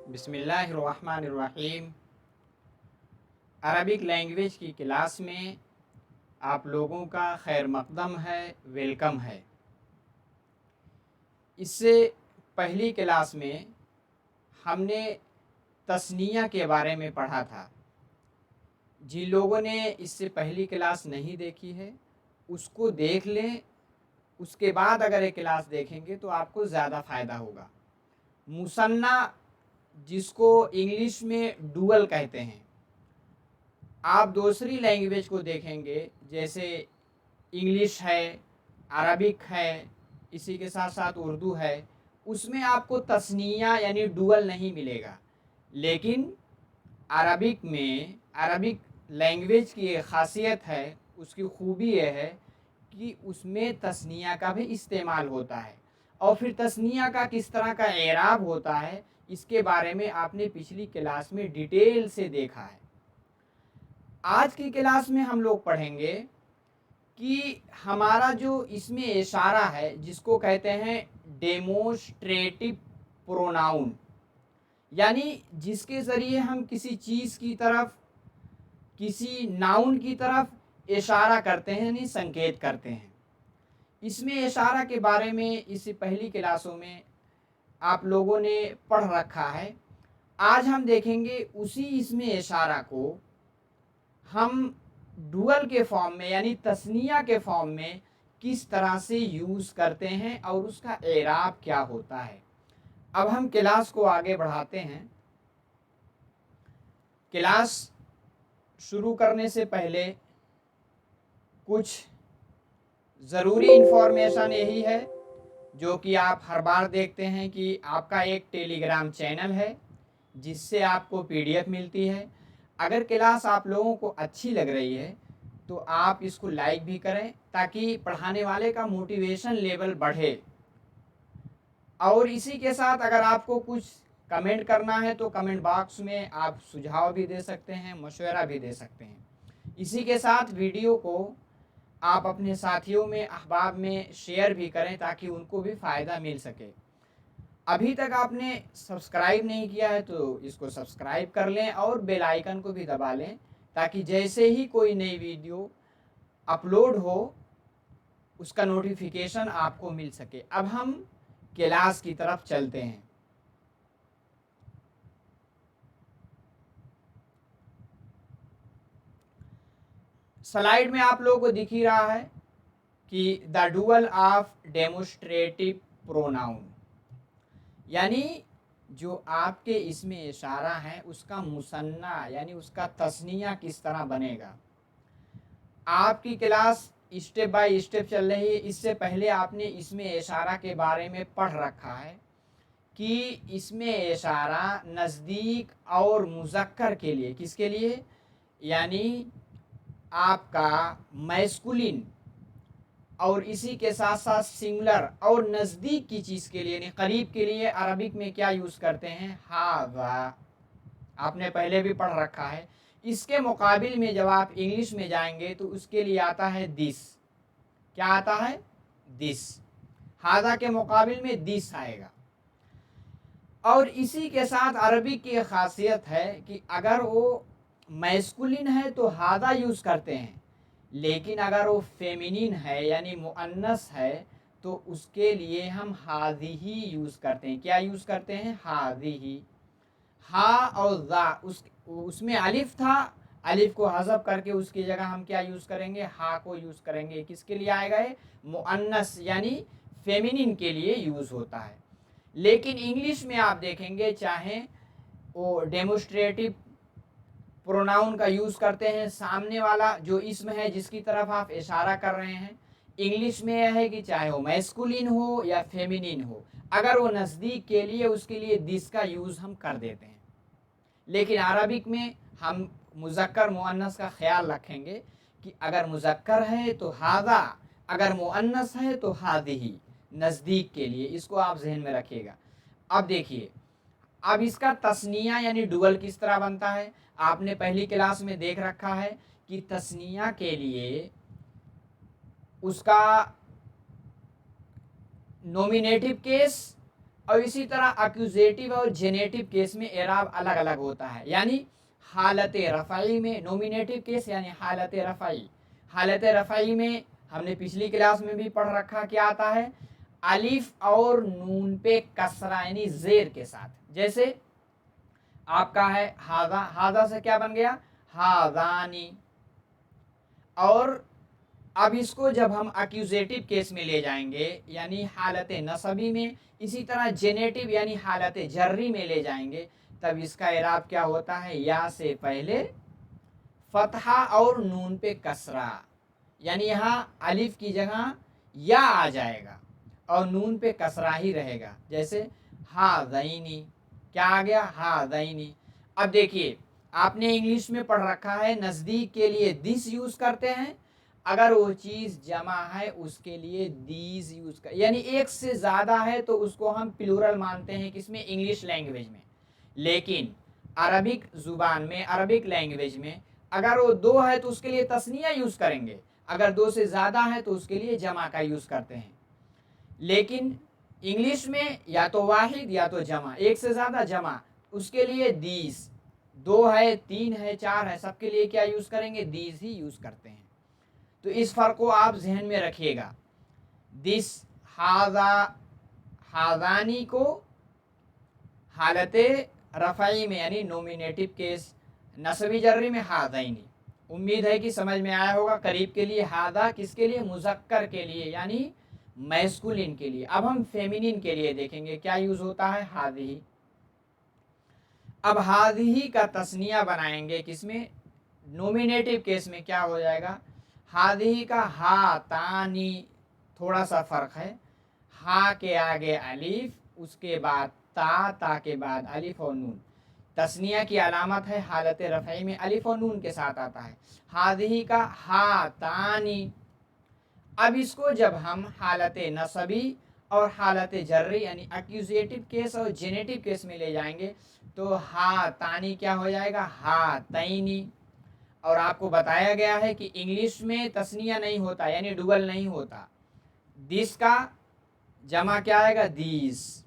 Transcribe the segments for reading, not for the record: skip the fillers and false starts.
बिस्मिल्लाहिर्रहमानिर्रहीम। Arabic language की class में आप लोगों का खैर मकदम है, वेलकम है। इससे पहली क्लास में हमने तस्निया के बारे में पढ़ा था। जिन लोगों ने इससे पहली क्लास नहीं देखी है उसको देख लें, उसके बाद अगर ये क्लास देखेंगे तो आपको ज़्यादा फ़ायदा होगा। मुसन्ना, जिसको इंग्लिश में डुअल कहते हैं, आप दूसरी लैंग्वेज को देखेंगे जैसे इंग्लिश है, अरबिक है, इसी के साथ साथ उर्दू है, उसमें आपको तस्निया यानी डुअल नहीं मिलेगा। लेकिन अरबिक लैंग्वेज की एक ख़ासियत है, उसकी खूबी यह है कि उसमें तस्निया का भी इस्तेमाल होता है। और फिर तस्निया का किस तरह का एराब होता है, इसके बारे में आपने पिछली क्लास में डिटेल से देखा है। आज की क्लास में हम लोग पढ़ेंगे कि हमारा जो इसमें इशारा है, जिसको कहते हैं डेमोस्ट्रेटिव प्रोनाउन, यानी जिसके ज़रिए हम किसी चीज़ की तरफ, किसी नाउन की तरफ इशारा करते हैं, यानी संकेत करते हैं। इसमें इशारा के बारे में इससे पहली क्लासों में आप लोगों ने पढ़ रखा है। आज हम देखेंगे उसी इसमें इशारा को हम डुअल के फॉर्म में यानी तस्निया के फॉर्म में किस तरह से यूज़ करते हैं और उसका एराब क्या होता है। अब हम क्लास को आगे बढ़ाते हैं। क्लास शुरू करने से पहले कुछ ज़रूरी इन्फॉर्मेशन यही है, जो कि आप हर बार देखते हैं कि आपका एक टेलीग्राम चैनल है जिससे आपको पीडीएफ मिलती है। अगर क्लास आप लोगों को अच्छी लग रही है तो आप इसको लाइक भी करें ताकि पढ़ाने वाले का मोटिवेशन लेवल बढ़े। और इसी के साथ अगर आपको कुछ कमेंट करना है तो कमेंट बॉक्स में आप सुझाव भी दे सकते हैं, मशवरा भी दे सकते हैं। इसी के साथ वीडियो को आप अपने साथियों में, अहबाब में शेयर भी करें ताकि उनको भी फ़ायदा मिल सके। अभी तक आपने सब्सक्राइब नहीं किया है तो इसको सब्सक्राइब कर लें और बेल आइकन को भी दबा लें ताकि जैसे ही कोई नई वीडियो अपलोड हो उसका नोटिफिकेशन आपको मिल सके। अब हम क्लास की तरफ चलते हैं। स्लाइड में आप लोगों को दिख ही रहा है कि the dual of demonstrative pronoun, यानी जो आपके इसमें इशारा है उसका मुसन्ना यानी उसका तस्निया किस तरह बनेगा। आपकी क्लास स्टेप बाय स्टेप चल रही है। इससे पहले आपने इसमें इशारा के बारे में पढ़ रखा है कि इसमें इशारा नज़दीक और मुज़क्कर के लिए, किसके लिए, यानी आपका मैस्कुलिन और इसी के साथ साथ सिंगुलर और नज़दीक की चीज़ के लिए, यानी करीब के लिए अरबिक में क्या यूज़ करते हैं, हाज़ा। आपने पहले भी पढ़ रखा है। इसके मुकाबिल में जब आप इंग्लिश में जाएंगे तो उसके लिए आता है दिस। क्या आता है, दिस। हाज़ा के मुकाबिल में दिस आएगा। और इसी के साथ अरबिक की खासियत है कि अगर वो मैस्कुलिन है तो हाज़ा यूज़ करते हैं, लेकिन अगर वो फेमिनिन है यानी मुअन्नस है तो उसके लिए हम हाज़िही यूज़ करते हैं। क्या यूज़ करते हैं, हाज़िही। हा और ज़ा, उसमें अलिफ था, अलिफ को हज़फ करके उसकी जगह हम क्या यूज़ करेंगे, हा को यूज़ करेंगे। किसके लिए आएगा ये, मुअन्नस यानी फेमिनिन के लिए यूज़ होता है। लेकिन इंग्लिश में आप देखेंगे चाहे वो डेमोस्ट्रेटिव प्रोनाउन का यूज़ करते हैं, सामने वाला जो इसम है जिसकी तरफ आप इशारा कर रहे हैं, इंग्लिश में यह है कि चाहे वो मैस्कुलिन हो या फेमिनिन हो, अगर वो नज़दीक के लिए उसके लिए दिस का यूज़ हम कर देते हैं। लेकिन अरबिक में हम मुज़क्कर मुअन्नस का ख्याल रखेंगे कि अगर मुज़क्कर है तो हाज़ा, अगर मुअन्नस है तो हाज़िही, नज़दीक के लिए। इसको आप जहन में रखिएगा। अब देखिए, अब इसका तस्निया यानी डुअल किस तरह बनता है। आपने पहली क्लास में देख रखा है कि तस्निया के लिए उसका नोमिनेटिव केस और इसी तरह एक्यूजेटिव और जेनेटिव केस में एराब अलग अलग होता है। यानी हालत रफ़ई में नोमिनेटिव केस यानी हालत रफ़ई में हमने पिछली क्लास में भी पढ़ रखा क्या आता है, अलिफ और नून पे कसरा यानी जेर के साथ। जैसे आपका है हादा, हादा से क्या बन गया हादानी। और अब इसको जब हम एक्यूजेटिव केस में ले जाएंगे यानी हालत नसबी में, इसी तरह जेनेटिव यानी हालत जर्री में ले जाएंगे, तब इसका इराब क्या होता है, या से पहले फतहा और नून पे कसरा, यानी यहाँ अलिफ की जगह या आ जाएगा और नून पे कसरा ही रहेगा। जैसे हादैनी, क्या आ गया हादैनी। अब देखिए आपने इंग्लिश में पढ़ रखा है नज़दीक के लिए दिस यूज़ करते हैं, अगर वो चीज़ जमा है उसके लिए दीज यूज़ कर, यानी एक से ज़्यादा है तो उसको हम प्लूरल मानते हैं किसमें, इंग्लिश लैंग्वेज में। लेकिन अरबिक ज़ुबान में, अरबिक लैंग्वेज में अगर वो दो है तो उसके लिए तस्निया यूज़ करेंगे, अगर दो से ज़्यादा है तो उसके लिए जमा का यूज़ करते हैं। लेकिन इंग्लिश में या तो वाहिद या तो जमा, एक से ज़्यादा जमा, उसके लिए दीज, दो है तीन है चार है सबके लिए क्या यूज़ करेंगे, दीज ही यूज़ करते हैं। तो इस फ़र्क को आप जहन में रखिएगा। दिस हादा, हादानी को हालत रफ़ई में यानी नोमिनेटिव केस, नसबी जर्री में हादैनी। उम्मीद है कि समझ में आया होगा। करीब के लिए हादा किसके लिए, मुज़क्कर के लिए यानी मैस्कुलिन के लिए। अब हम फेमिनिन के लिए देखेंगे क्या यूज़ होता है, हादिही। अब हादिही का तस्निया बनाएंगे किसमें, नोमिनेटिव केस में क्या हो जाएगा, हादिही का हा तानी, थोड़ा सा फ़र्क है, हा के आगे अलिफ, उसके बाद ता, ता के बाद अलिफ और नून। तस्निया की अलामत है हालत रफ़ई में अलिफ और नून के साथ आता है। हादिही का हा तानी। अब इसको जब हम हालत नसबी और हालत जर्री यानी एक्यूजेटिव केस और जेनेटिव केस में ले जाएंगे तो हा तानी क्या हो जाएगा, हा तैनी। और आपको बताया गया है कि इंग्लिश में तस्निया नहीं होता यानी डुअल नहीं होता, दिस का जमा क्या आएगा, दीस।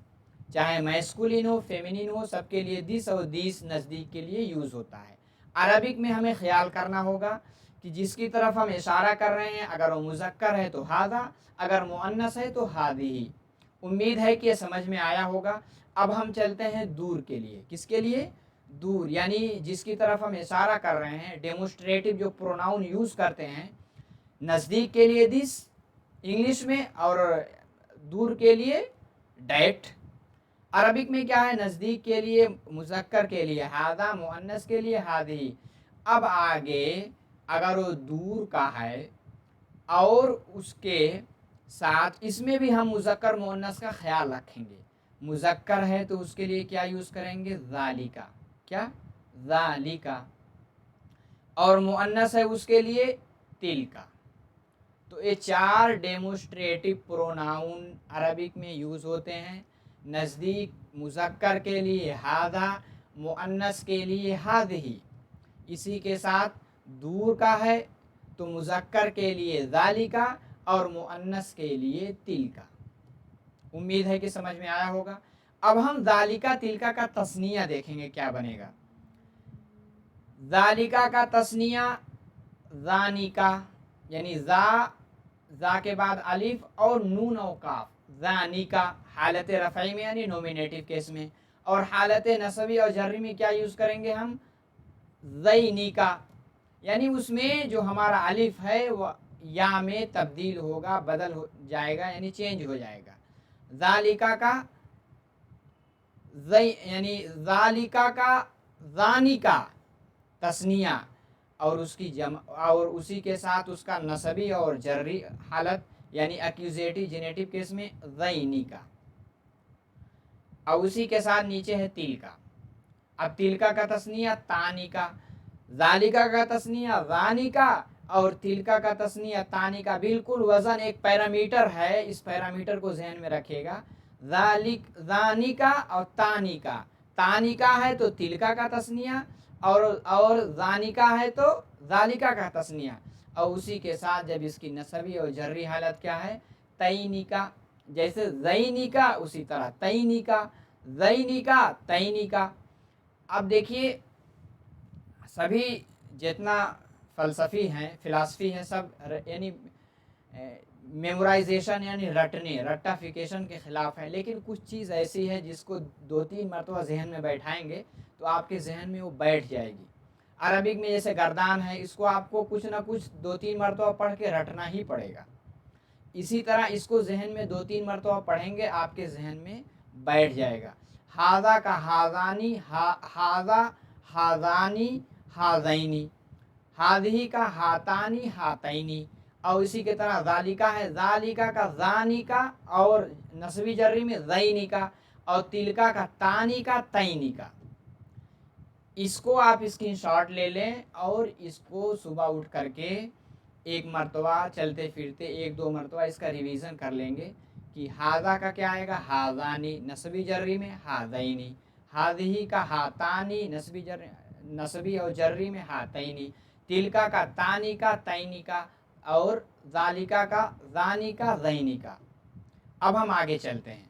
चाहे मैस्कुलिन हो फेमिनिन हो सबके लिए दिस और दीस नज़दीक के लिए यूज़ होता है। अरबिक में हमें ख्याल करना होगा कि जिसकी तरफ हम इशारा कर रहे हैं अगर वो मुज़क्कर है तो हादा, अगर मुअन्नस है तो हादिही। उम्मीद है कि ये समझ में आया होगा। अब हम चलते हैं दूर के लिए, किसके लिए, दूर यानी जिसकी तरफ हम इशारा कर रहे हैं, डेमोस्ट्रेटिव जो प्रोनाउन यूज़ करते हैं, नज़दीक के लिए दिस इंग्लिश में और दूर के लिए डैट। अरबिक में क्या है, नज़दीक के लिए मुज़क्कर के लिए हादा, मुअन्नस के लिए हादी। अब आगे अगर वो दूर का है और उसके साथ इसमें भी हम मुज़क्कर मुअन्नस का ख्याल रखेंगे। मुज़क्कर है तो उसके लिए क्या यूज़ करेंगे, ज़ालिका, क्या ज़ालिका। और मुअन्नस है उसके लिए तिलका। तो ये चार डेमोस्ट्रेटिव प्रोनाउन अरबिक में यूज़ होते हैं। नज़दीक मुज़क्कर के लिए हादा, मुअन्नस के लिए हादिही। इसी के साथ दूर का है तो मुज़क्कर के लिए ज़ालिका और मुअन्नस के लिए तिलका। उम्मीद है कि समझ में आया होगा। अब हम ज़ालिका तिलका का तस्निया देखेंगे क्या बनेगा। ज़ालिका का तस्निया ज़ानिका, यानी जा के बाद अलिफ और नून और काफ, ज़ानिका हालत रफ़ई में यानी नोमिनेटिव केस में। और हालत नसबी और जर्री में क्या यूज़ करेंगे हम, ज़ैनिका, यानी उसमें जो हमारा अलिफ है वह या में तब्दील होगा, बदल हो जाएगा यानी चेंज हो जाएगा। ज़ालिका का यानी ज़ालिका का ज़ानिका तस्निया और उसकी और उसी के साथ उसका नसबी और जर्री हालत यानी एक्यूजेटिव जेनेटिव केस में ज़ैनिका, और उसी के साथ नीचे है तिलका। अब तिलका का तस्निया तानिका, ज़ालिका का तस्निया ज़ानिका और तिलका का तस्निया तानिका। बिल्कुल वज़न एक पैरामीटर है, इस पैरामीटर को जहन में रखिएगा। ज़ानिका और तानिका, तानिका है तो तिलका का तस्निया और ज़ानिका है तो ज़ालिका का तस्निया। और उसी के साथ जब इसकी नसबी और जर्री हालत क्या है, तैनिका, जैसे ज़ैनिका उसी तरह तैनिका, ज़ैनिका तैनिका। अब देखिए सभी जितना फ़लसफ़ी हैं, फ़िलासफ़ी है, सब यानी मेमोराइजेशन यानी रट्टाफिकेशन के ख़िलाफ़ है। लेकिन कुछ चीज़ ऐसी है जिसको 2-3 मरतबा ज़हन में बैठाएंगे तो आपके ज़हन में वो बैठ जाएगी। अरबिक में जैसे गर्दान है, इसको आपको कुछ ना कुछ 2-3 मरतबा पढ़ के रटना ही पड़ेगा। इसी तरह इसको ज़हन में 2-3 मरतबा पढ़ेंगे, आपके ज़हन में बैठ जाएगा। हाज़ा का हाज़ानी, हाज़ा हाज़ानी हाज़ैनी, हाज़िही का हातानी हातैनी, और इसी के तरह ज़ालिका है, ज़ालिका का ज़ानिका और नस्बी जर्री में ज़ैनिका, और तिलका का तानिका तैनिका। इसको आप स्क्रीनशॉट ले लें और इसको सुबह उठ करके एक मरतबा चलते फिरते 1-2 मरतबा इसका रिवीजन कर लेंगे कि हाज़ा का क्या आएगा, हाज़ानी, नस्बी जर्री में हाज़ैनी, हाज़िही का हातानी, नस्बी और जर्री में हातैनी, तिलका का तानिका तैनिका, और ज़ालिका का ज़ानिका ज़ैनिका। अब हम आगे चलते हैं,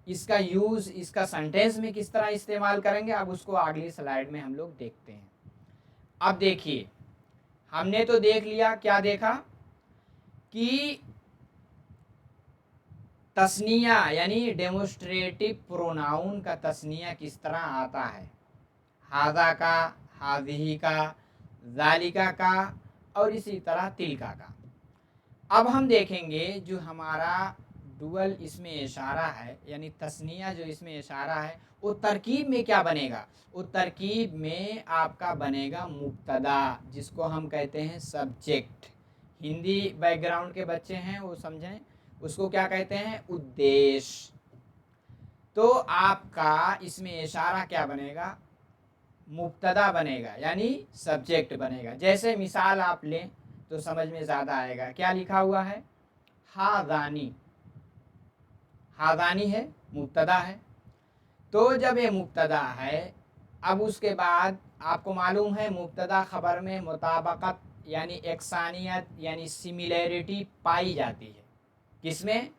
इसका यूज़ इसका सेंटेंस में किस तरह इस्तेमाल करेंगे, अब उसको अगली स्लाइड में हम लोग देखते हैं। अब देखिए हमने तो देख लिया, क्या देखा कि तस्निया यानी डेमोस्ट्रेटिव प्रोनाउन का तस्निया किस तरह आता है, हाज़ा का, हाज़िही का, ज़ालिका का और इसी तरह तिलका का। अब हम देखेंगे जो हमारा डुअल इसमें इशारा है यानी तस्निया जो इसमें इशारा है, वो तरकीब में क्या बनेगा, वो तरकीब में आपका बनेगा मुब्तदा, जिसको हम कहते हैं सब्जेक्ट। हिंदी बैकग्राउंड के बच्चे हैं वो समझें, उसको क्या कहते हैं, उद्देश्य। तो आपका इसमें इशारा क्या बनेगा, मुब्तदा बनेगा यानी सब्जेक्ट बनेगा। जैसे मिसाल आप लें तो समझ में ज़्यादा आएगा, क्या लिखा हुआ है, हाज़ानी, हाज़ानी है, मुब्तदा है। तो जब ये मुब्तदा है, अब उसके बाद आपको मालूम है मुब्तदा खबर में मुताबकत यानी एकसानियत यानी सिमिलैरिटी पाई जाती है, किसमें,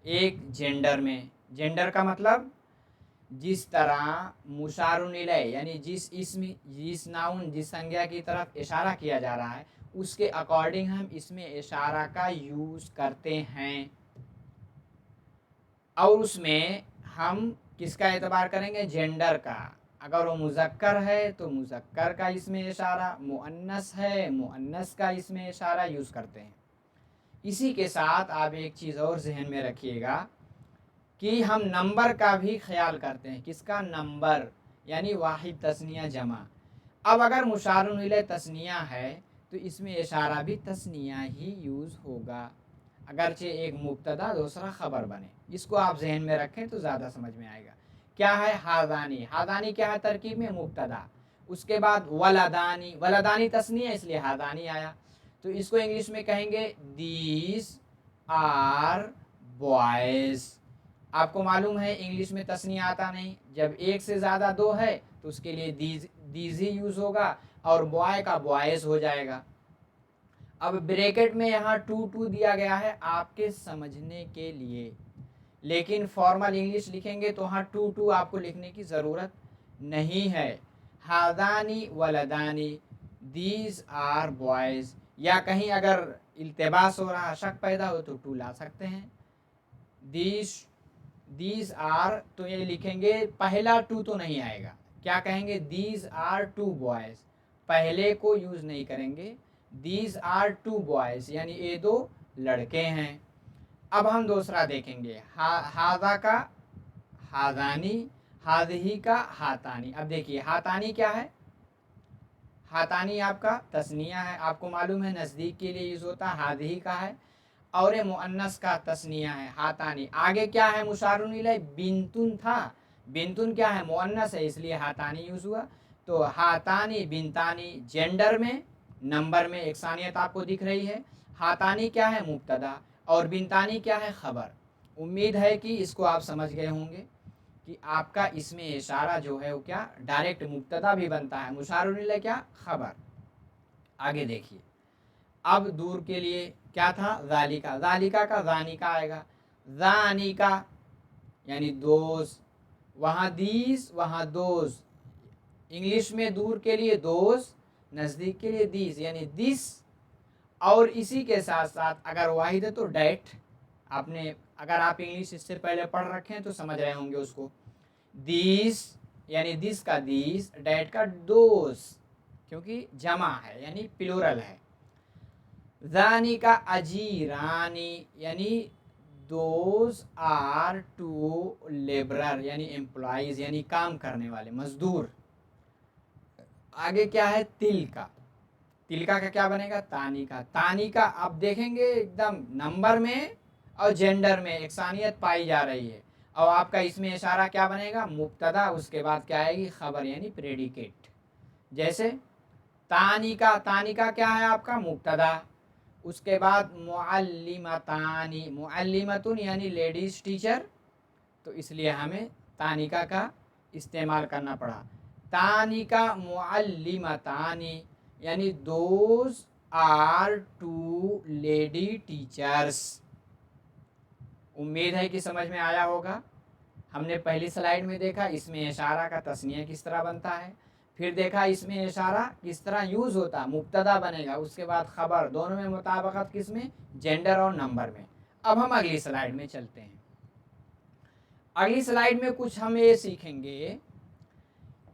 एक जेंडर में। जेंडर का मतलब जिस तरह मुशारुन इलैह यानी जिस इसम, जिस नाउन, जिस संज्ञा की तरफ इशारा किया जा रहा है उसके अकॉर्डिंग हम इसमें इशारा का यूज़ करते हैं, और उसमें हम किसका एतबार करेंगे, जेंडर का। अगर वो मुज़क्कर है तो मुज़क्कर का इसमें इशारा, मुअन्नस है मुअन्नस का इसमें इशारा यूज़ करते हैं। इसी के साथ आप एक चीज़ और जहन में रखिएगा कि हम नंबर का भी ख्याल करते हैं, किसका, नंबर, यानी वाहिद तस्निया जमा। अब अगर मुशारुन इलैह तस्निया है तो इसमें इशारा भी तस्निया ही यूज़ होगा, अगरचे एक मुब्तदा दूसरा ख़बर बने। इसको आप जहन में रखें तो ज़्यादा समझ में आएगा। क्या है, हाज़ानी, हाज़ानी क्या है, तरकीब में मुब्तदा। उसके बाद वलदानी, वलदानी तस्निया इसलिए हाज़ानी आया। तो इसको इंग्लिश में कहेंगे दीज आर बॉयज़। आपको मालूम है इंग्लिश में तस्निया आता नहीं, जब एक से ज़्यादा दो है तो उसके लिए दीज ही यूज़ होगा और बॉय का बॉयज़ हो जाएगा। अब ब्रैकेट में यहाँ टू दिया गया है आपके समझने के लिए, लेकिन फॉर्मल इंग्लिश लिखेंगे तो वहाँ टू आपको लिखने की ज़रूरत नहीं है। हादानी वलदानी, दीज आर बॉयज़, या कहीं अगर इल्तिबास हो रहा, शक पैदा हो तो टू ला सकते हैं। दीज आर तो ये लिखेंगे, पहला टू तो नहीं आएगा, क्या कहेंगे, दीज आर टू बॉयज़, पहले को यूज़ नहीं करेंगे। दीज आर टू बॉयज़ यानी ये दो लड़के हैं। अब हम दूसरा देखेंगे, हाजा का हाजानी, हाजही का हातानी। अब देखिए हातानी क्या है, हातानी आपका तस्निया है, आपको मालूम है नज़दीक के लिए यूज़ होता है, हाजही का है, और ये मुअन्नस का तस्निया है हातानी। आगे क्या है, मुशारुन इलैह बिंतुन था, बिंतुन क्या है, मुअन्नस है, इसलिए हातानी यूज़ हुआ। तो हातानी बिंतानी, जेंडर में नंबर में एकसानियत आपको दिख रही है। हातानी क्या है, मुब्तदा, और बिंतानी क्या है, ख़बर। उम्मीद है कि इसको आप समझ गए होंगे कि आपका इसमें इशारा जो है वो क्या, डायरेक्ट मुब्तदा भी बनता है, मुशारुन इलैह क्या, ख़बर। आगे देखिए, अब दूर के लिए क्या था, ज़ालिका, ज़ालिका का ज़ानिका आएगा। ज़ानिका यानी दोस्त, वहाँ दीस, वहाँ दोस्त, इंग्लिश में दूर के लिए दोस्त, नज़दीक के लिए दीस यानी दिस। और इसी के साथ साथ अगर वाहिद है तो डैट, आपने अगर आप इंग्लिश इससे पहले पढ़ रखे हैं तो समझ रहे होंगे उसको। दिस यानी दिस का दिस, डैट का दोस्त, क्योंकि जमा है यानी प्लूरल है। ज़ानी का अजीरानी यानी दोज आर टू लेबरर यानी एम्प्लॉइज यानी काम करने वाले, मजदूर। आगे क्या है, तिलका, तिलका का क्या बनेगा, तानी का। तानी का आप देखेंगे एकदम नंबर में और जेंडर में एकसानियत पाई जा रही है। और आपका इसमें इशारा क्या बनेगा, मुब्तदा, उसके बाद क्या आएगी, खबर यानी प्रेडिकेट। जैसे तानिका, तानिका क्या है आपका मुब्तदा, उसके बाद मुअल्लिमतानी, मुअल्लिमतुन यानी लेडीज टीचर, तो इसलिए हमें तानिका का इस्तेमाल करना पड़ा। तानिका मुअल्लिमतानी यानी those are two lady teachers. उम्मीद है कि समझ में आया होगा। हमने पहली स्लाइड में देखा इसमें इशारा का तस्निया किस तरह बनता है, फिर देखा इसमें इशारा किस तरह यूज़ होता, मुब्तदा बनेगा, उसके बाद खबर, दोनों में मुताबिकत किस में, जेंडर और नंबर में। अब हम अगली स्लाइड में चलते हैं। अगली स्लाइड में कुछ हम ये सीखेंगे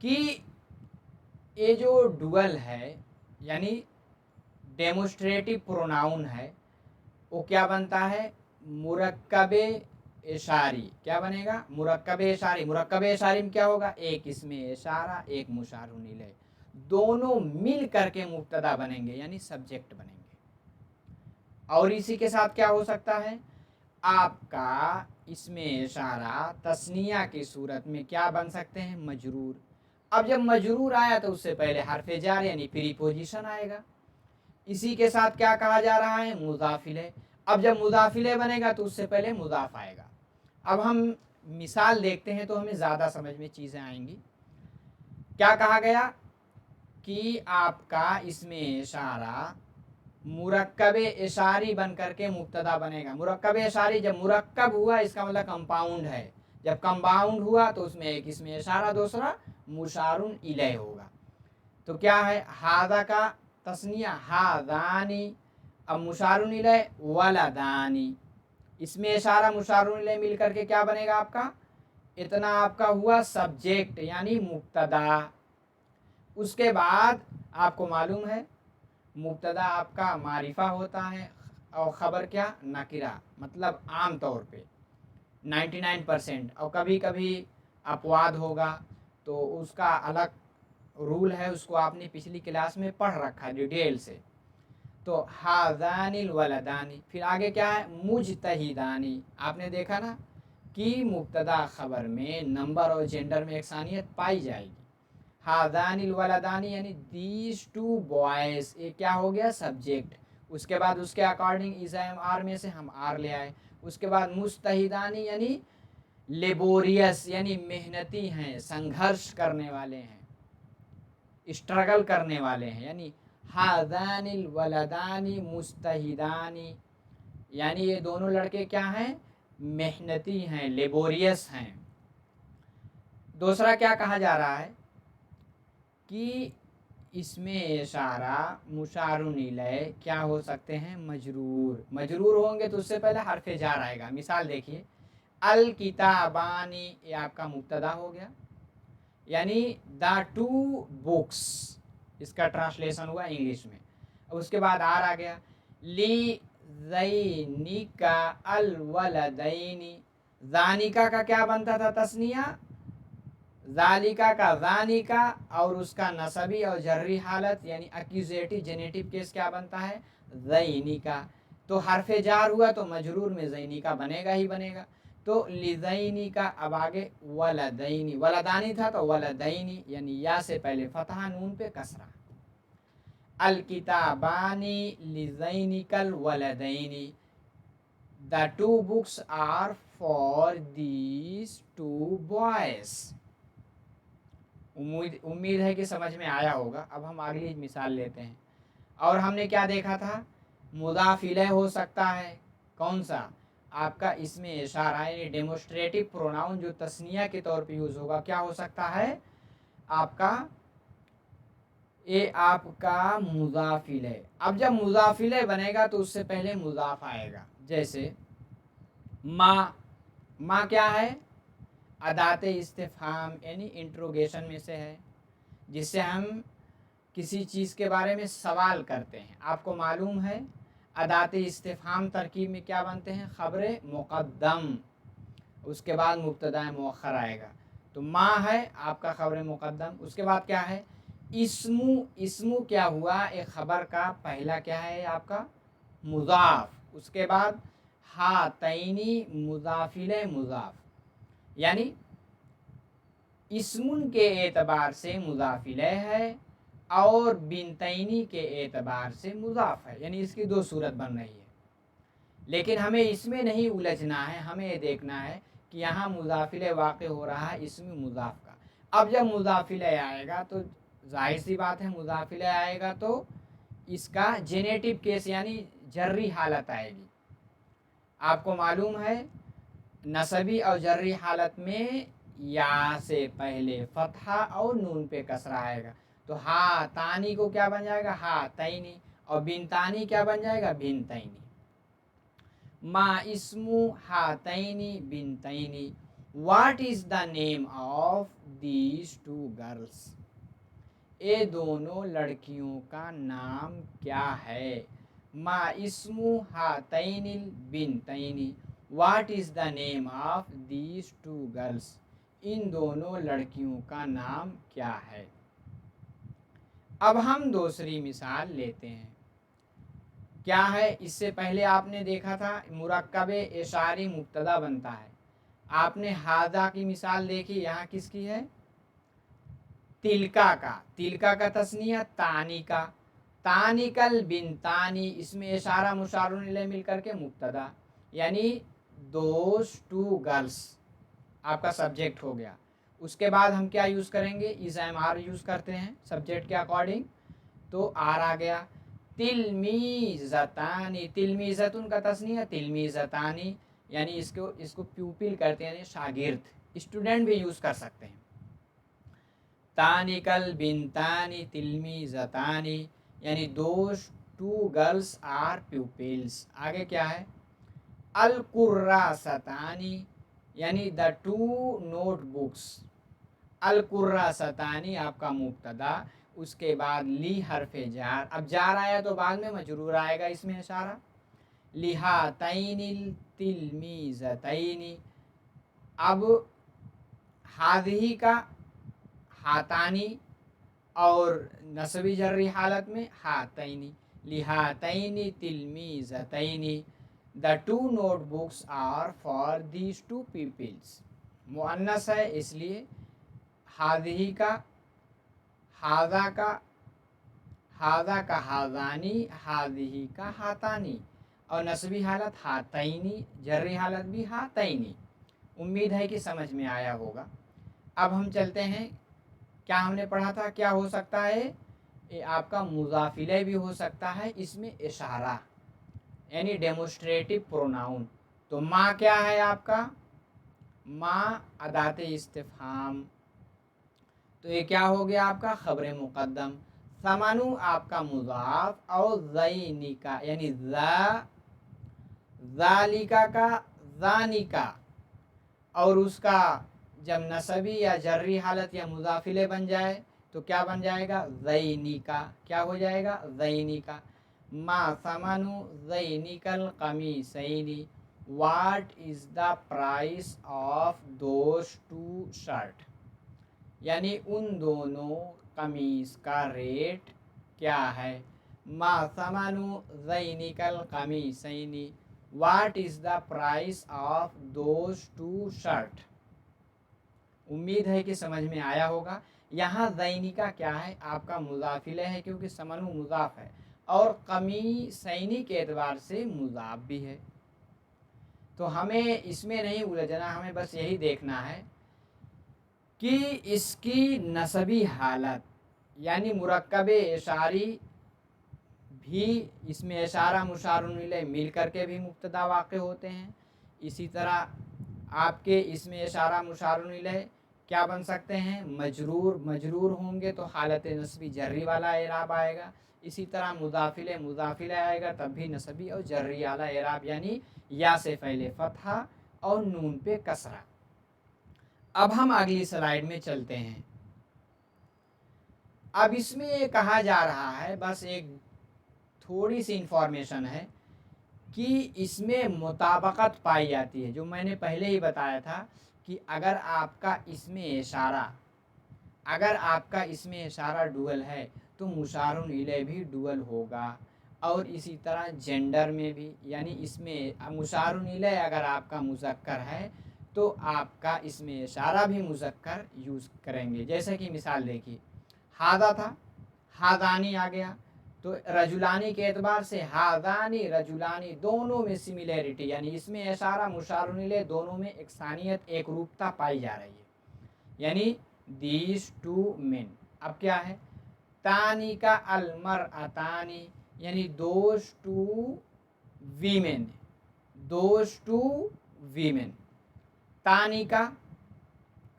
कि ये जो डुअल है यानी डेमोस्ट्रेटिव प्रोनाउन है, वो क्या बनता है, मुरक्कबे इशारी। क्या बनेगा, मुरक्कबे इशारी। मुरक्कबे इशारी में क्या होगा, एक इसमें इशारा, एक मुशारुन इलैह, दोनों मिल करके मुब्तदा बनेंगे यानी सब्जेक्ट बनेंगे। और इसी के साथ क्या हो सकता है, आपका इसमें इशारा तस्निया की सूरत में क्या बन सकते हैं, मजरूर। अब जब मजरूर आया तो उससे पहले हर्फे जार यानी प्रीपोजिशन आएगा। इसी के साथ क्या कहा जा रहा है, मुजाफिले। अब जब मुजाफिले बनेगा तो उससे पहले मुजाफ आएगा। अब हम मिसाल देखते हैं तो हमें ज़्यादा समझ में चीज़ें आएंगी। क्या कहा गया कि आपका इसमें इशारा मुरक्कबे इशारी बन करके मुब्तदा बनेगा। मुरक्कबे इशारी जब मुरक्कब हुआ इसका मतलब कंपाउंड है, जब कंपाउंड हुआ तो उसमें एक इसमें इशारा, दूसरा मुशारुन इलैह होगा। तो क्या है, हादा का तस्निया हादानी, अब मुशारुन इलैह वलदानी, इसमें इशारा मुशारुन इलैह मिल करके क्या बनेगा आपका, इतना आपका हुआ सब्जेक्ट यानी मुब्तदा। उसके बाद आपको मालूम है मुब्तदा आपका मारिफा होता है और ख़बर क्या, नकिरा, मतलब आम तौर पे 99%। और कभी कभी अपवाद होगा तो उसका अलग रूल है, उसको आपने पिछली क्लास में पढ़ रखा डिटेल से। तो हादानिल वलदानी, फिर आगे क्या है, मुजतहिदानी। आपने देखा ना कि मुब्तदा खबर में नंबर और जेंडर में एकसानियत पाई जाएगी। हादानिल वलदानी यानी दीज टू बॉयज़, ये क्या हो गया, सब्जेक्ट। उसके बाद उसके अकॉर्डिंग इज़ एम आर में से हम आर ले आए। उसके बाद मुस्तहिदानी यानी लेबोरियस यानी मेहनती हैं, संघर्ष करने वाले हैं, स्ट्रगल करने वाले हैं, यानी हादानिल वलदानी मुस्तहिदानी यानी ये दोनों लड़के क्या हैं, मेहनती हैं, लेबोरियस हैं। दूसरा क्या कहा जा रहा है कि इसमें इशारा मुशारुन इलैह क्या हो सकते हैं, मजरूर। मजरूर होंगे तो उससे पहले हर्फे जार आएगा। मिसाल देखिए, अल किताबानी, ये आपका मुब्तदा हो गया यानी द टू बुक्स, इसका ट्रांसलेशन हुआ इंग्लिश में। अब उसके बाद आर आ गया, ली ज़ैनिका अल वलदैनी, ज़ानिका का क्या बनता था, तस्निया, ज़ालिका का ज़ानिका, और उसका नसबी और जर्री हालत यानी एक्यूजेटिव जेनेटिव केस क्या बनता है, ज़ैनिका। तो हरफे जार हुआ तो मजरूर में ज़ैनिका बनेगा ही बनेगा। तो लिज़ैनिका, अब आगे वलदैनी, वलदानी था तो वलदैनी यानी या से पहले फतहा, नून पे कसरा। अल किताबानी लिज़ैनिकल वलदैनी, the two books are for these two boys. उम्मीद है कि समझ में आया होगा। अब हम अगली मिसाल लेते हैं। और हमने क्या देखा था, मुदाफ इलैह हो सकता है, कौन सा, आपका इसमें इशारा यानी डेमोस्ट्रेटिव प्रोनाउन जो तस्निया के तौर पे यूज़ होगा क्या हो सकता है आपका, ये आपका मुजाफिल है। अब जब मुजाफिल है बनेगा तो उससे पहले मुजाफ आएगा। जैसे माँ क्या है, अदाते इस्तिफाम यानी इंट्रोगेशन में से है, जिससे हम किसी चीज़ के बारे में सवाल करते हैं। आपको मालूम है अदाते इस्तिफाम तरकीब में क्या बनते हैं, खबर मुक़द्दम, उसके बाद मुब्तदा मुअख्खर आएगा। तो माँ है आपका खबर मुक़द्दम, उसके बाद क्या है इस्मू क्या हुआ, एक खबर का पहला क्या है आपका मुज़ाफ, उसके बाद हातैनी मुज़ाफिले मुज़ाफ, यानी इस्मुन के एतबार से मुज़ाफिले है और बिनतैनी के एतबार से मुज़ाफ है, यानी इसकी दो सूरत बन रही है। लेकिन हमें इसमें नहीं उलझना है, हमें ये देखना है कि यहाँ मुज़ाफिले वाक़े हो रहा है इसमें मुज़ाफ का। अब जब मुज़ाफिले आएगा तो जाहिर सी बात है मुज़ाफिले आएगा तो इसका जेनेटिव केस यानी जर्री हालत आएगी। आपको मालूम है नसबी और जर्री हालत में या से पहले फतहा और नून पे कसरा आएगा, तो हा तानी को क्या बन जाएगा हा तैनी, और बिन तानी क्या बन जाएगा बिन तैनी। मा इस्मु हा तैनी बिन तैनी, what is the name of these two girls, ये दोनों लड़कियों का नाम क्या है। मा इस्मु हा तैनी बिन तैनी, what is the name of these two girls, इन दोनों लड़कियों का नाम क्या है। अब हम दूसरी मिसाल लेते हैं। क्या है, इससे पहले आपने देखा था मुरक्कबे इशारी मुब्तदा बनता है, आपने हादा की मिसाल देखी, यहाँ किसकी है तिलका का, तिलका का तस्निया तानी का, तानिकल बिन तानी, इसमें इशारा मुशारुन इलैह मिल करके मुब्तदा, यानी दोज टू गर्ल्स आपका सब्जेक्ट हो गया। उसके बाद हम क्या यूज़ करेंगे, इज एम आर यूज़ करते हैं सब्जेक्ट के अकॉर्डिंग, तो आर आ गया। तिलमीज़तानी, तिलमीज़तुन का तस्निया तिलमीज़तानी, यानी इसको प्यूपिल करते हैं यानी शागिर्द, स्टूडेंट भी यूज़ कर सकते हैं। तानिकल बिन तानी तिलमीज़तानी, यानी those two girls are pupils. आगे क्या है अल कुर्रासतानी, यानी द टू नोटबुक्स, अल कुर्रासतानी आपका मुब्तदा, उसके बाद ली हरफे जार, अब जार आया तो बाद में मजरूर आएगा इसमें इशारा, लिहातैनिल तिलमीज़तैनी। अब हाज़िही का हातानी और नस्बी जर्री हालत में हातैनी, लिहातैनी तिलमीज़तैनी, the two notebooks are for these two peoples. मुअन्नस है इसलिए हाज़िही का हाज़ा का हाज़ानी, हाज़िही का हातानी, और नस्बी हालत हातैनी, जर्री हालत भी हातैनी। उम्मीद है कि समझ में आया होगा। अब हम चलते हैं, क्या हमने पढ़ा था, क्या हो सकता है ये आपका मुज़ाफिले भी हो सकता है इसमें इशारा यानी डेमोस्ट्रेटिव प्रोनाउन। तो माँ क्या है आपका, माँ अदाते इस्तिफहाम, तो ये क्या हो गया आपका खबर मुक़द्दम। समानु आपका मुज़ाफ और ज़ैनिका यानी ज़ालिका का ज़ानिका, और उसका जब नसबी या जर्री हालत या मुज़ाफिले बन जाए तो क्या बन जाएगा ज़ैनिका, क्या हो जाएगा ज़ैनिका। मा समनु ज़ैनिकल कमीसैनी, what is the price of those two shirt, यानी उन दोनों कमीज़ का रेट क्या है। मा समनु ज़ैनिकल कमीसैनी, what is the price of those two shirt. उम्मीद है कि समझ में आया होगा। यहाँ ज़ैनिका क्या है आपका मुज़ाफिले है क्योंकि समनु मुज़ाफ है, और कमी सैनी के एतबार से मुज़ाफ भी है। तो हमें इसमें नहीं उलझना, हमें बस यही देखना है कि इसकी नसबी हालत यानी मुरक्कबे इशारी भी, इसमें इशारा मुशारुन इलैह मिल करके भी मुब्तदा वाक़े होते हैं, इसी तरह आपके इसमें इशारा मुशारुन इलैह क्या बन सकते हैं, मजरूर, मजरूर होंगे तो हालत नस्बी जर्री वाला एराब आएगा। इसी तरह मुदाफिले, मुदाफिले आएगा तब भी नस्बी और जर्री वाला एराब, यानी या से पहले फतहा और नून पे कसरा। अब हम अगली स्लाइड में चलते हैं। अब इसमें ये कहा जा रहा है, बस एक थोड़ी सी इंफॉर्मेशन है कि इसमें मुताबकत पाई जाती है, जो मैंने पहले ही बताया था कि अगर आपका इसमें इशारा डुअल है तो मुशारुन इलैह भी डुअल होगा। और इसी तरह जेंडर में भी, यानी इसमें मुशारुन इलैह अगर आपका मुज़क्कर है तो आपका इसमें इशारा भी मुज़क्कर यूज़ करेंगे। जैसे कि मिसाल देखिए, हादा था, हादानी आ गया, तो रजुलानी के एतबार से हादानी रजुलानी दोनों में सिमिलैरिटी, यानी इसमें इशारा मुशारुन इलैह दोनों में एकसानियत, एक रूपता पाई जा रही है, यानी दीज टू मेन। अब क्या है, तानी का अलमर अतानी, यानी those to women, those two women. तानी का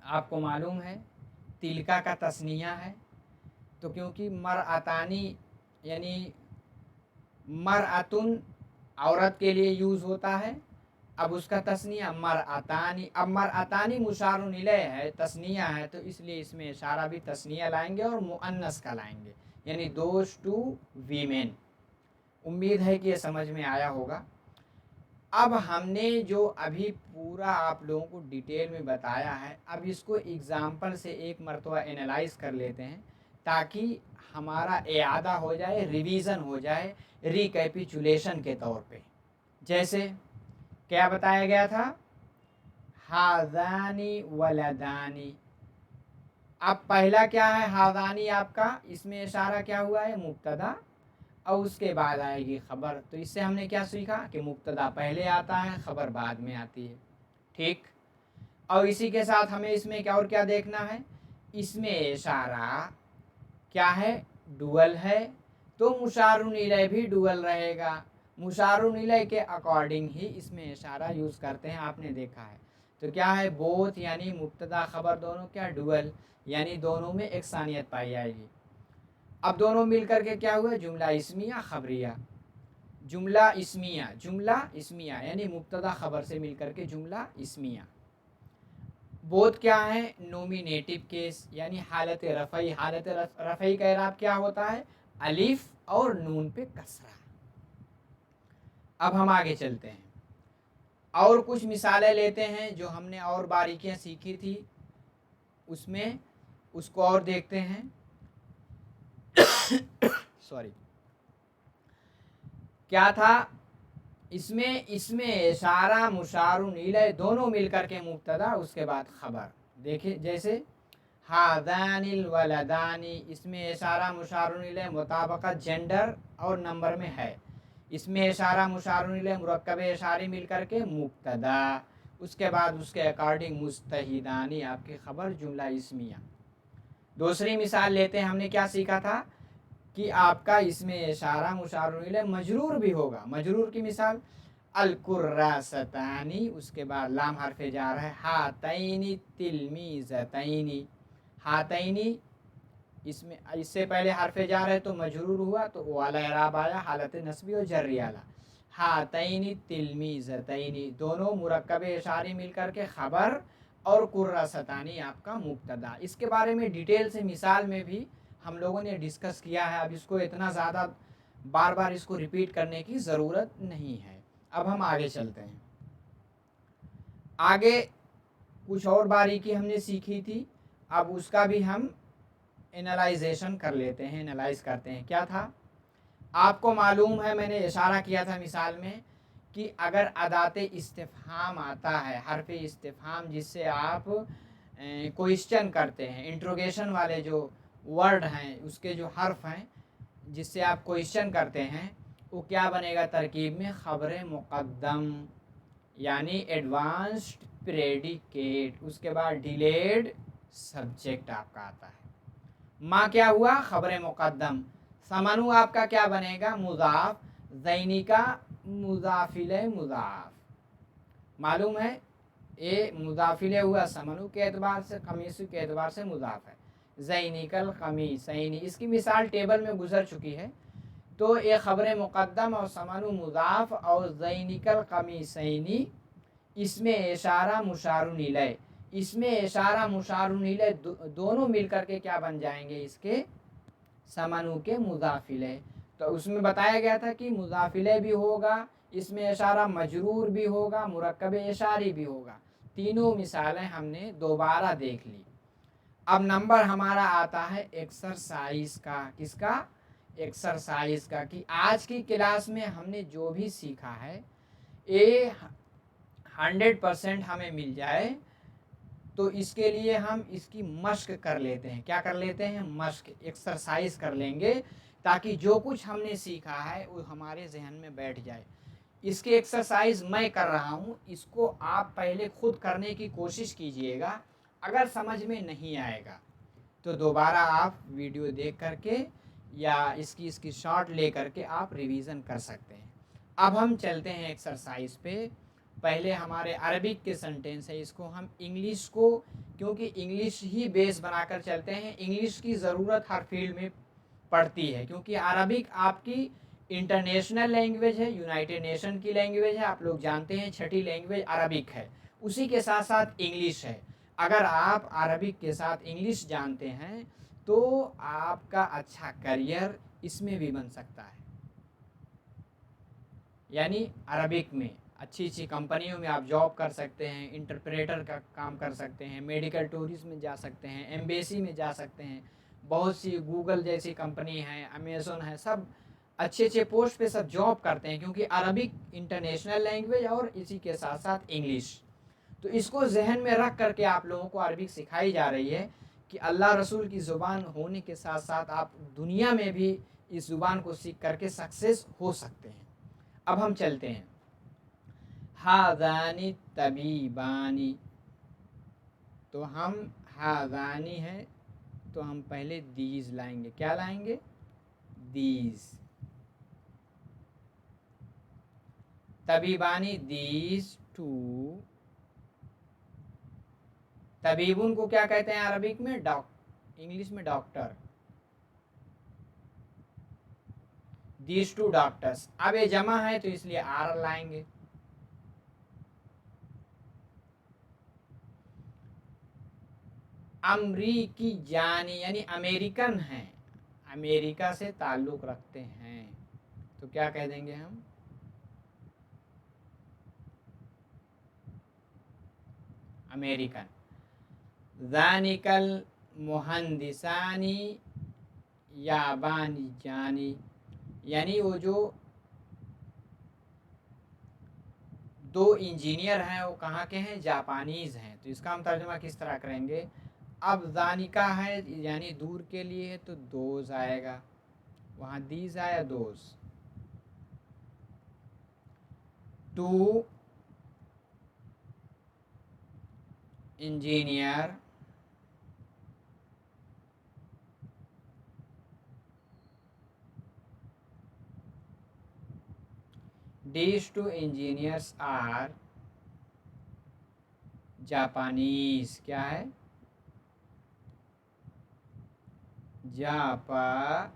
आपको मालूम है तिलका का तस्निया है, तो क्योंकि मर अतानी यानी मर अतुन औरत के लिए यूज़ होता है, अब उसका तस्निया मर अतानी। अब मर अतानी मुशारुन इलैह है, तस्निया है, तो इसलिए इसमें इशारा भी तस्निया लाएंगे और मुअन्नस का लाएंगे, यानी दोज टू वीमेन। उम्मीद है कि ये समझ में आया होगा। अब हमने जो अभी पूरा आप लोगों को डिटेल में बताया है, अब इसको एग्ज़ाम्पल से एक मरतबा एनालाइज कर लेते हैं ताकि हमारा इआदा हो जाए, रिवीज़न हो जाए, रिकैपिचुलेशन के तौर पे। जैसे क्या बताया गया था, हादानी वलदानी। अब पहला क्या है, हादानी आपका इसमें इशारा क्या हुआ है, मुब्तदा, और उसके बाद आएगी ख़बर। तो इससे हमने क्या सीखा कि मुब्तदा पहले आता है, ख़बर बाद में आती है, ठीक। और इसी के साथ हमें इसमें क्या और क्या देखना है, इसमें इशारा क्या है, डुअल है, तो मुशारुन इलैह भी डुअल रहेगा। मुशारुन इलैह के अकॉर्डिंग ही इसमें इशारा यूज़ करते हैं, आपने देखा है। तो क्या है, बोथ यानी मुब्तदा खबर दोनों क्या डुअल, यानी दोनों में एकसानियत पाई जाएगी। अब दोनों मिलकर के क्या हुआ, जुमला इस्मिया खबरिया, जुमला इस्मिया यानी मुब्तदा खबर से मिलकर के जुमला इस्मिया। बोथ क्या है, नोमिनेटिव केस, यानी हालत रफ़ई। हालत रफ़ई का इराब क्या होता है, अलिफ और नून पे कसरा। अब हम आगे चलते हैं और कुछ मिसालें लेते हैं जो हमने और बारीकियां सीखी थी उसमें, उसको और देखते हैं। सॉरी, क्या था इसमें इशारा मुशारुन इलैह दोनों मिलकर के मुब्तदा, उसके बाद खबर। देखिए जैसे हादानिल वलदानी, इसमें इशारा मुशारुन इलैह मुताबकत जेंडर और नंबर में है। इसमें इशारा मुशारुन इलैह मुरक्कब इशारी मिलकर के मुब्तदा, उसके बाद उसके अकॉर्डिंग मुस्तहिदानी आपकी खबर, जुमला इस्मिया। दूसरी मिसाल लेते हैं, हमने क्या सीखा था कि आपका इसमें इशारा मुशारुन इलैह मजरूर भी होगा। मजरूर की मिसाल अलकुर्रासतानी, उसके बाद लाम हरफे जा रहा है, हातैनी तिलमीज़तैनी। हातैनी इसमें इससे पहले हरफे जा रहे तो मजरूर हुआ, तो वाला इराब आया हालत नस्बी और जर्री आला। हातैनी तिलमीज़तैनी, दोनों मुरक्कब इशारी मिलकर के खबर, और कुर्रासतानी आपका मुब्तदा। इसके बारे में डिटेल से मिसाल में भी हम लोगों ने डिस्कस किया है, अब इसको इतना ज़्यादा बार बार इसको रिपीट करने की ज़रूरत नहीं है। अब हम आगे चलते हैं। आगे कुछ और बारीकी हमने सीखी थी, अब उसका भी हम एनालाइजेशन कर लेते हैं, एनालाइज करते हैं। क्या था, आपको मालूम है मैंने इशारा किया था मिसाल में कि अगर अदाते इस्तिफ़हाम आता है, हरफ इस्तिफ़हाम, जिससे आप क्वेश्चन करते हैं, इंट्रोगेशन वाले जो वर्ड हैं उसके जो हर्फ हैं जिससे आप क्वेश्चन करते हैं, वो क्या बनेगा तरकीब में, ख़बर मुक़द्दम यानी एडवांस्ड प्रेडिकेट, उसके बाद डिलेड सब्जेक्ट आपका आता है। माँ क्या हुआ, ख़बर मुक़द्दम। समनु आपका क्या बनेगा, मुज़ाफ़। ज़ैनी का मुज़ाफ़िल मुज़ाफ़। मालूम है ये मुदाफिले हुआ समनु के एतबार से, कमीसु के एतबार से मुदाफ है। ज़ैनिकल कमीसैनी, इसकी मिसाल टेबल में गुजर चुकी है। तो ये ख़बर मुक़द्दम और समनु मुदाफ और ज़ैनिकल कमीसैनी, इसमें इशारा मुशारुन इलैह, इसमें इशारा मुशारुन इलैह दोनों मिलकर के क्या बन जाएंगे, इसके समनु के मुदाफिले। तो उसमें बताया गया था कि मुदाफिले भी होगा, इसमें इशारा मजरूर भी होगा, मुरक्कब इशारी भी होगा। तीनों मिसालें हमने दोबारा देख ली। अब नंबर हमारा आता है एक्सरसाइज का, किसका, एक्सरसाइज का, कि आज की क्लास में हमने जो भी सीखा है ये 100% हमें मिल जाए, तो इसके लिए हम इसकी मश्क कर लेते हैं। क्या कर लेते हैं, मश्क, एक्सरसाइज कर लेंगे, ताकि जो कुछ हमने सीखा है वो हमारे जहन में बैठ जाए। इसकी एक्सरसाइज मैं कर रहा हूँ, इसको आप पहले खुद करने की कोशिश कीजिएगा। अगर समझ में नहीं आएगा तो दोबारा आप वीडियो देख करके या इसकी शॉर्ट ले करके आप रिवीजन कर सकते हैं। अब हम चलते हैं एक्सरसाइज पे। पहले हमारे अरबिक के सेंटेंस है, इसको हम इंग्लिश को, क्योंकि इंग्लिश ही बेस बनाकर चलते हैं, इंग्लिश की ज़रूरत हर फील्ड में पड़ती है, क्योंकि अरबिक आपकी इंटरनेशनल लैंग्वेज है, यूनाइटेड नेशन की लैंग्वेज है, आप लोग जानते हैं, छठी लैंग्वेज अरबिक है, उसी के साथ साथ इंग्लिश है। अगर आप अरबिक के साथ इंग्लिश जानते हैं तो आपका अच्छा करियर इसमें भी बन सकता है। यानी अरबिक में अच्छी अच्छी कंपनियों में आप जॉब कर सकते हैं, इंटरप्रेटर का काम कर सकते हैं, मेडिकल टूरिज्म में जा सकते हैं, एम्बेसी में जा सकते हैं, बहुत सी गूगल जैसी कंपनी है, अमेज़न है, सब अच्छे अच्छे पोस्ट पे सब जॉब करते हैं, क्योंकि अरबिक इंटरनेशनल लैंग्वेज और इसी के साथ साथ इंग्लिश। तो इसको जहन में रख करके आप लोगों को अरबिक सिखाई जा रही है कि अल्लाह रसूल की ज़ुबान होने के साथ साथ आप दुनिया में भी इस ज़ुबान को सीख करके सक्सेस हो सकते हैं। अब हम चलते हैं, हाज़ानी तबीबानी, तो हम हाज़ानी है तो हम पहले दीज लाएंगे। क्या लाएंगे, दीज। तबीबानी, दीज टू। तबीबुन को क्या कहते हैं अरबिक में, इंग्लिश में डॉक्टर। These two doctors. अब ये जमा है तो इसलिए आर लाएंगे। अमरीकी जानी, यानी अमेरिकन हैं, अमेरिका से ताल्लुक़ रखते हैं, तो क्या कह देंगे हम, अमेरिकन। ज़ानिकल मुहंदिसानी याबानी जानी, यानी वो जो दो इंजीनियर हैं वो कहाँ के हैं, जापानीज़ हैं। तो इसका हम तर्जुमा किस तरह करेंगे, अब ज़ानिका है यानी दूर के लिए है तो दोज आएगा, वहाँ दीज आया those. Two engineer these two engineers are Japanese. क्या है, जापानीज।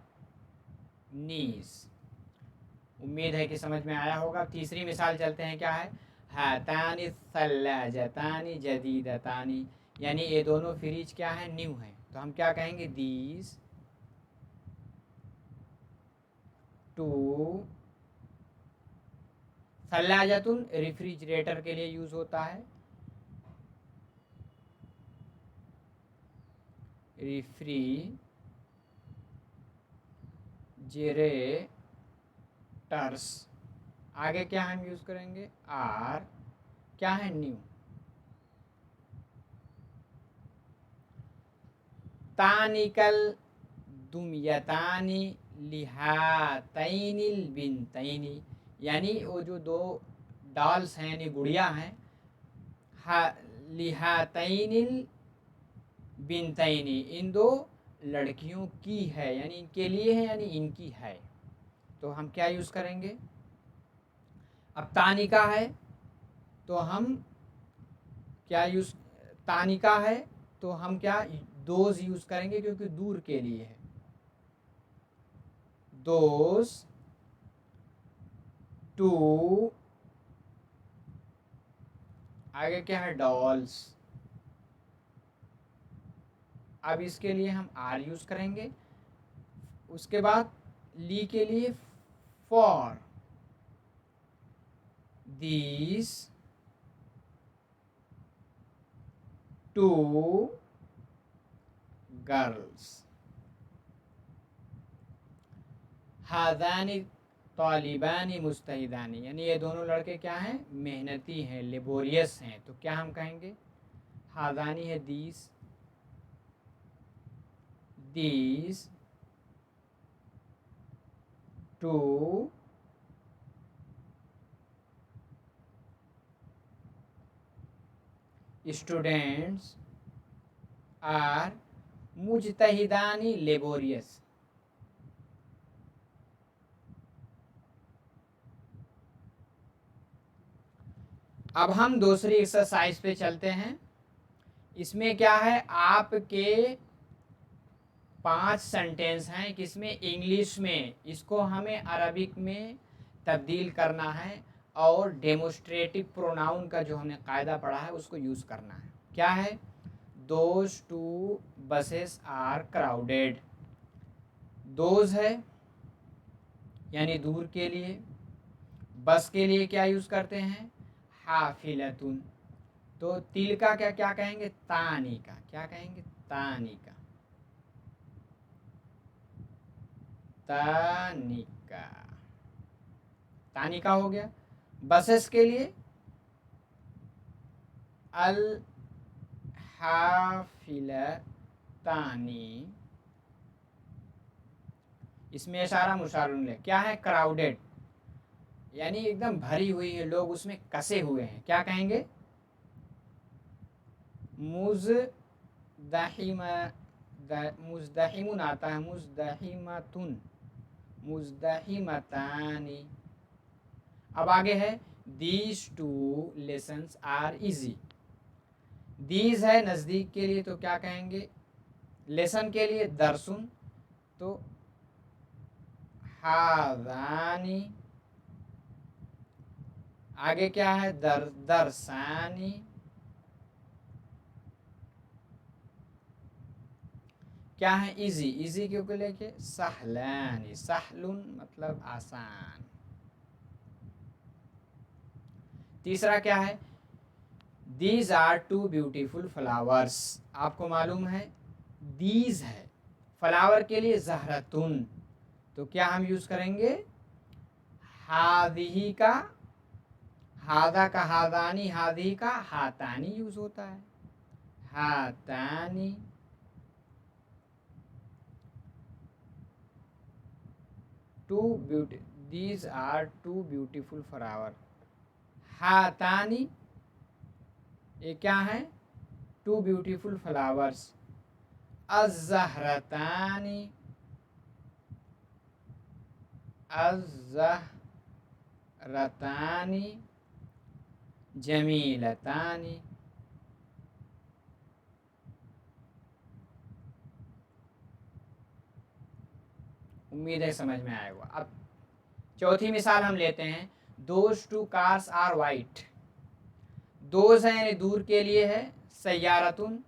उम्मीद है कि समझ में आया होगा। तीसरी मिसाल चलते हैं, क्या है, हातानी सल्लाजतानी जदीदतानी, यानी ये दोनों फ्रिज क्या है, न्यू है। तो हम क्या कहेंगे, दीज टू। सल्लाजतुन रेफ्रिजरेटर के लिए यूज होता है, रेफ्रिजरेटर्स। आगे क्या हम यूज करेंगे, आर। क्या है, न्यू। तानिकल दुमियतानी लिहातैनिल बिनतैनी, यानी वो जो दो डॉल्स हैं यानी गुड़िया हैं, लिहातैनिल बिनतैनी, इन दो लड़कियों की है, यानी इनके लिए है, यानी इनकी है। तो हम क्या यूज़ करेंगे, अब तानिका है तो हम क्या यूज़, तानिका है तो हम क्या दोज यूज़ करेंगे क्योंकि दूर के लिए है। दोज टू, आगे क्या है डॉल्स। अब इसके लिए हम आर यूज़ करेंगे। उसके बाद ली के लिए फॉर दीज टू गर्ल्स। हादानी तालिबानी मुस्तहिदानी, यानी ये दोनों लड़के क्या हैं, मेहनती हैं, लेबोरियस हैं। तो क्या हम कहेंगे, हादानी है these, these two students are मुजतहिदानी लेबोरियस। अब हम दूसरी एक्सरसाइज पे चलते हैं। इसमें क्या है, आपके 5 सेंटेंस हैं, किसमें, इंग्लिश में। इसको हमें अरबिक में तब्दील करना है और डेमोस्ट्रेटिव प्रोनाउन का जो हमने कायदा पढ़ा है उसको यूज़ करना है। क्या है, those two buses are crowded. Those है यानी दूर के लिए, बस के लिए क्या यूज़ करते हैं, हाफिलतुन। तो तिल का क्या क्या कहेंगे, तानी का। क्या कहेंगे, तानी का, तानिका, तानिका हो गया। बसेस के लिए अल हाफिलतानी, इसमें इशारा मुशारुन ले। क्या है, क्राउडेड यानी एकदम भरी हुई है, लोग उसमें कसे हुए हैं। क्या कहेंगे, मुजदहिमुन आता है, मुजदहिमतुन, मुजदहिमतानी। अब आगे है, these two lessons are easy. These है नज़दीक के लिए तो क्या कहेंगे, लेसन के लिए दरसुन, तो हादानी। आगे क्या है, दरसानी। क्या है, इजी, इजी क्योंकि लेके सहलानी, सहलुन मतलब आसान। तीसरा क्या है, these are two beautiful flowers. आपको मालूम है दीज है, फ्लावर के लिए जहरतुन, तो क्या हम यूज करेंगे, हादिही का, हादा का हादानी, हादिही का हातानी यूज होता है, हातानी। Two beauty, these are two beautiful flower. हातानी ये क्या है, टू ब्यूटीफुल फ्लावर्स। अज़्ज़हरतानी, अज़्ज़हरतानी जमीलतानी। उम्मीद है समझ में आएगा। अब चौथी मिसाल हम लेते हैं, those two cars are white. Those है यानी दूर के लिए है, सैयारतुन,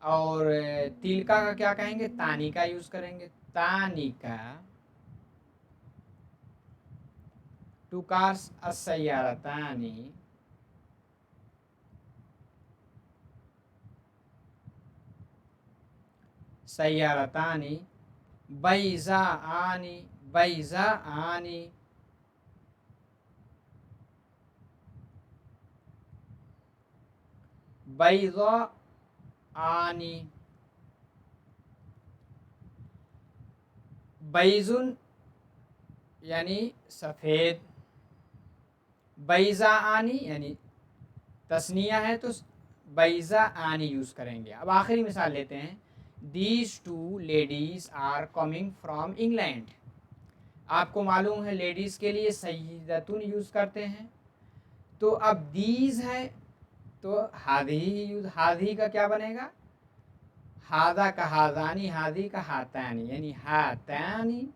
और तिलका का क्या कहेंगे, तानिका यूज करेंगे, तानिका। टू कार्स अस्सैयारतानी, सैयारतानी, बैजा आनी, बैजा आनी, बैज़ा आनी। बैजुन यानी सफ़ेद, बैज़ा आनी यानी तस्निया है तो बैज़ा आनी यूज़ करेंगे। अब आखिरी मिसाल लेते हैं, these two ladies are coming from England. आपको मालूम है लेडीज़ के लिए सईदतुन यूज़ करते हैं, तो अब दीज है तो हादी यूज, हादी का क्या बनेगा, हादा का हादानी, हादी का हातानी, यानी हातानी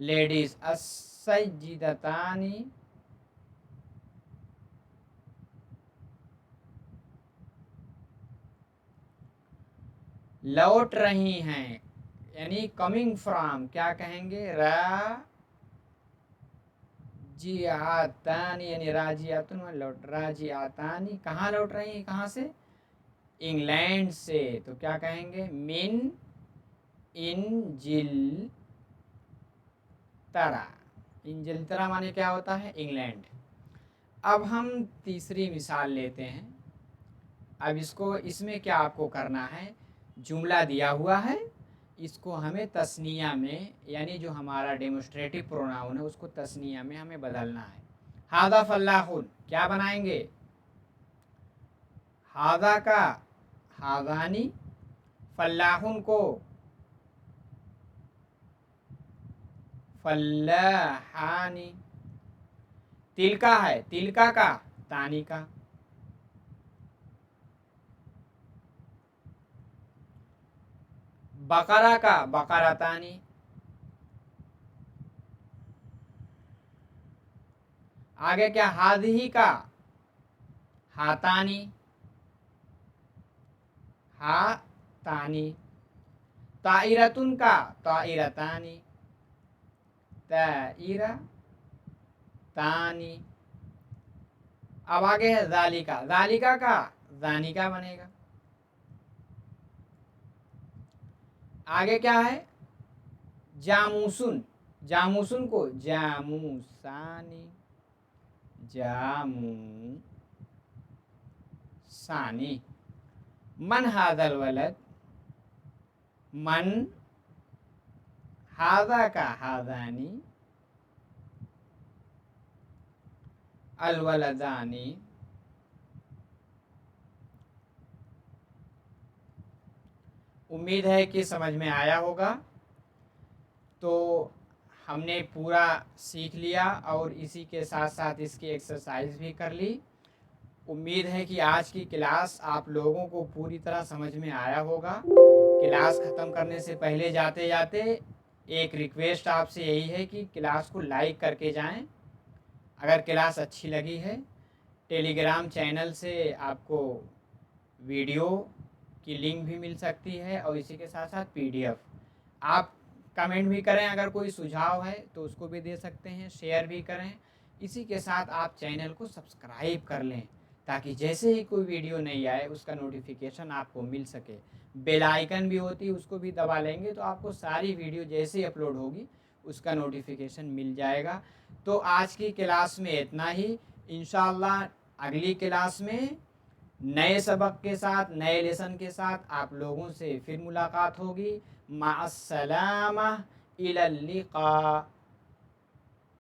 लेडीज, अस्सज्जिदतानी लौट रही हैं, यानी कमिंग फ्रॉम क्या कहेंगे, राजियातानी, यानी राजियातुन लौट, राजियातानी कहाँ लौट रही हैं, कहाँ से, इंग्लैंड से, तो क्या कहेंगे, मिन इंजिल तरा, इंजिलतरा माने क्या होता है, इंग्लैंड। अब हम तीसरी मिसाल लेते हैं। अब इसको, इसमें क्या आपको करना है, जुमला दिया हुआ है, इसको हमें तस्निया में, यानी जो हमारा डेमोस्ट्रेटिव प्रोनाउन है उसको तस्निया में हमें बदलना है। हादा फल्लाहुन क्या बनाएंगे, हादा का हादानी, फल्लाहुन को फल्लाहानी, तिलका है, तिलका का तानी का, बकरा का बकरातानी, आगे क्या, हादही का हातानी, हातानी, ताइरतुन का ताइरतानी, ताइरतानी। अब आगे है जालिका, जालिका का जानिका बनेगा। आगे क्या है, जामूसुन, जामूसुन को जामूसानी, जामूसानी। मन हादल वलद, मन हादा का हादानी, अलवलदानी। उम्मीद है कि समझ में आया होगा। तो हमने पूरा सीख लिया और इसी के साथ साथ इसकी एक्सरसाइज भी कर ली। उम्मीद है कि आज की क्लास आप लोगों को पूरी तरह समझ में आया होगा। क्लास ख़त्म करने से पहले जाते जाते एक रिक्वेस्ट आपसे यही है कि क्लास को लाइक करके जाएं। अगर क्लास अच्छी लगी है, टेलीग्राम चैनल से आपको वीडियो की लिंक भी मिल सकती है और इसी के साथ साथ PDF। आप कमेंट भी करें, अगर कोई सुझाव है तो उसको भी दे सकते हैं, शेयर भी करें। इसी के साथ आप चैनल को सब्सक्राइब कर लें ताकि जैसे ही कोई वीडियो नहीं आए उसका नोटिफिकेशन आपको मिल सके। बेल आइकन भी होती है, उसको भी दबा लेंगे तो आपको सारी वीडियो जैसे ही अपलोड होगी उसका नोटिफिकेशन मिल जाएगा। तो आज की क्लास में इतना ही। इंशाअल्लाह अगली क्लास में नए सबक के साथ, नए लेसन के साथ आप लोगों से फिर मुलाकात होगी। माअस्सलामा, इलल लिक़ा।